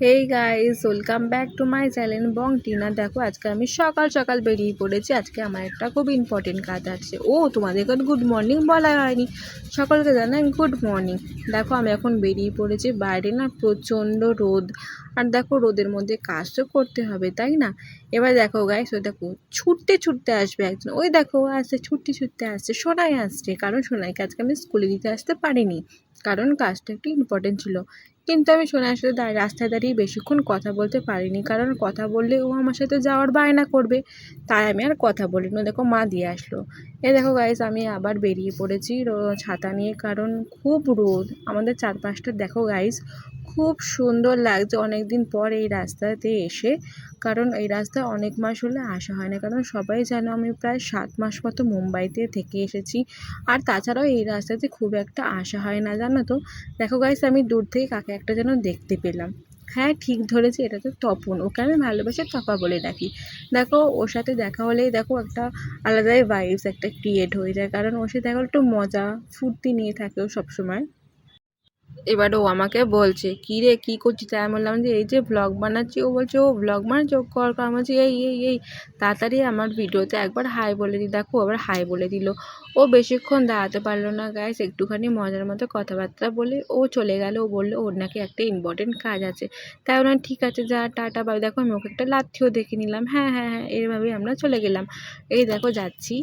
Hey guys, welcome back to my channel Bong Tina. দেখো আজকে আমি সকাল সকাল বেরিয়ে পড়েছি। আজকে আমার একটা খুব ইম্পর্টেন্ট কাজ আছে। তোমাদেরকে গুড মর্নিং বলা হয়নি, সকলকে জানাই গুড মর্নিং। দেখো আমি এখন বেরিয়ে পড়েছি। বাইরে না প্রচণ্ড রোদ, আর দেখো রোদের মধ্যে কাজ তো করতে হবে, তাই না? এবার দেখো গাইস, ওই দেখো ছুটতে ছুটতে আসবে একজন। ওই দেখো আসছে, ছুটতে ছুটতে আসছে, সোনাই আসছে। কারণ সোনাইকে আজকে আমি স্কুলে দিতে আসতে পারিনি, কারণ কাজটা একটু ইম্পর্টেন্ট ছিল। কিন্তু আমি সোনাইয়ের সাথে রাস্তায় দাঁড়িয়ে বেশিক্ষণ কথা বলতে পারিনি, কারণ কথা বললে ও আমার সাথে যাওয়ার বায়না করবে। তাই আমি আর কথা বলিনি। দেখো মা দিয়ে আসলো। দেখো গাইস, আমি আবার বেরিয়ে পড়েছি ছাতা নিয়ে, কারণ খুব রোদ আমাদের চারপাশটা। দেখো গাইস, খুব সুন্দর লাগছে অনেক দিন পর এই রাস্তাতে এসে, কারণ এই রাস্তায় অনেক মাস হলে আসা হয় না। কারণ সবাই জানো আমি প্রায় 7 মাস মতো মুম্বাইতে থেকে এসেছি, আর তাছাড়াও এই রাস্তাতে খুব একটা আসা হয় না, জানো তো। দেখো গাইস, আমি দূর থেকে কাকে একটা যেন দেখতে পেলাম। হ্যাঁ, ঠিক ধরেছি, এটা তো তপন। ওকে আমি ভালোবেসে তপা বলে ডাকি। দেখো ওর সাথে দেখা হলেই দেখো একটা আলাদাই ভাইবস একটা ক্রিয়েট হয়ে যায়, কারণ ওর সাথে দেখো একটু মজা ফুর্তি নিয়ে থাকে ও সবসময়। এবার ও আমাকে বলছে, কী রে কী করছিস? তাই আমি বললাম যে এই যে ব্লগ বানাচ্ছি। ও বলছে, ও ব্লগ বানাচ্ছি, ও কর কর। আমি বলছি এই এই এই তাড়াতাড়ি আমার ভিডিওতে একবার হাই বলে দিই। দেখো আবার হাই বলে দিল। ও বেশিক্ষণ দাঁড়াতে পারলো না গাইস, একটুখানি মজার মতো কথাবার্তা বলে ও চলে গেল। ও বললো ওর নাকি একটা ইম্পর্টেন্ট কাজ আছে। তাই ওনার ঠিক আছে, যা টাটা বাই। দেখো আমি ওকে একটা লাথিও দেখে নিলাম। হ্যাঁ হ্যাঁ হ্যাঁ, এইভাবেই আমরা চলে গেলাম। এই দেখো যাচ্ছি,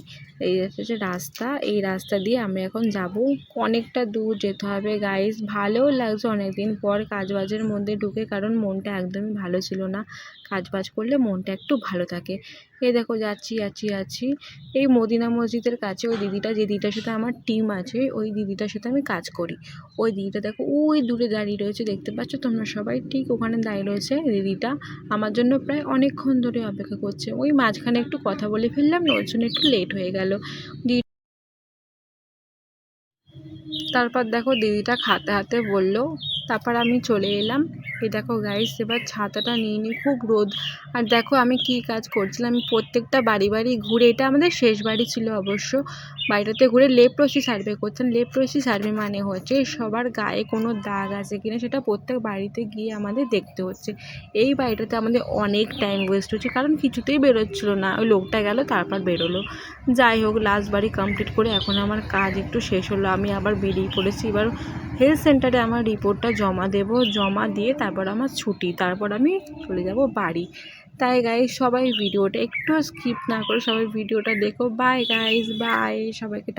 এই হচ্ছে রাস্তা। এই রাস্তা দিয়ে আমি এখন যাব। অনেকটা দূর যেতে হবে গাইস। ভালোও লাগছে অনেকদিন পর কাজবাজের মধ্যে ঢুকে, কারণ মনটা একদমই ভালো ছিল না। কাজবাজ করলে মনটা একটু ভালো থাকে। এই দেখো যাচ্ছি যাচ্ছি যাচ্ছি। এই মদিনা মসজিদের কাছে ওই দিদিটা, যে দিদিটার সাথে আমার টিম আছে, ওই দিদিটার সাথে আমি কাজ করি। ওই দিদিটা দেখো ওই দূরে দাঁড়িয়ে রয়েছে, দেখতে পাচ্ছ তোমরা সবাই, ঠিক ওখানে দাঁড়িয়ে রয়েছে দিদিটা। আমার জন্য প্রায় অনেকক্ষণ ধরে অপেক্ষা করছে। ওই মাঝখানে একটু কথা বলে ফেললাম না, ওর জন্য একটু লেট হয়ে গেল। তারপর দেখো দিদিটা খাতে হাতে বললো, তারপর আমি চলে এলাম। এই দেখো গাইস, এবার ছাতাটা নিয়ে নিই, খুব রোদ। আর দেখো আমি কি কাজ করছিলাম, আমি প্রত্যেকটা বাড়ি বাড়ি ঘুরে, এটা আমাদের শেষ বাড়ি ছিল অবশ্য, বাড়িটাতে ঘুরে লেপ্রসি সার্ভে করতাম। লেপ্রসি সার্ভে মানে হচ্ছে সবার গায়ে কোনো দাগ আছে কিনা সেটা প্রত্যেক বাড়িতে গিয়ে আমাদের দেখতে হচ্ছে। এই বাড়িটাতে আমাদের অনেক টাইম ওয়েস্ট হচ্ছে, কারণ কিছুতেই বেরোচ্ছিলো না। ওই লোকটা গেল, তারপর বেরোলো। যাই হোক, লাস্ট বাড়ি কমপ্লিট করে এখন আমার কাজ একটু শেষ হলো। আমি আবার বেরিয়ে পড়েছি। এবার হেলথ সেন্টারে আমার রিপোর্টটা জমা দেব। জমা দিয়ে তারপর আমার ছুটি, তারপর আমি চলে যাব বাড়ি। তাই গাইস, সবাই ভিডিওটা একটু স্কিপ না করে সবাই ভিডিওটা দেখো। বাই গাইস, বাই সবাইকে।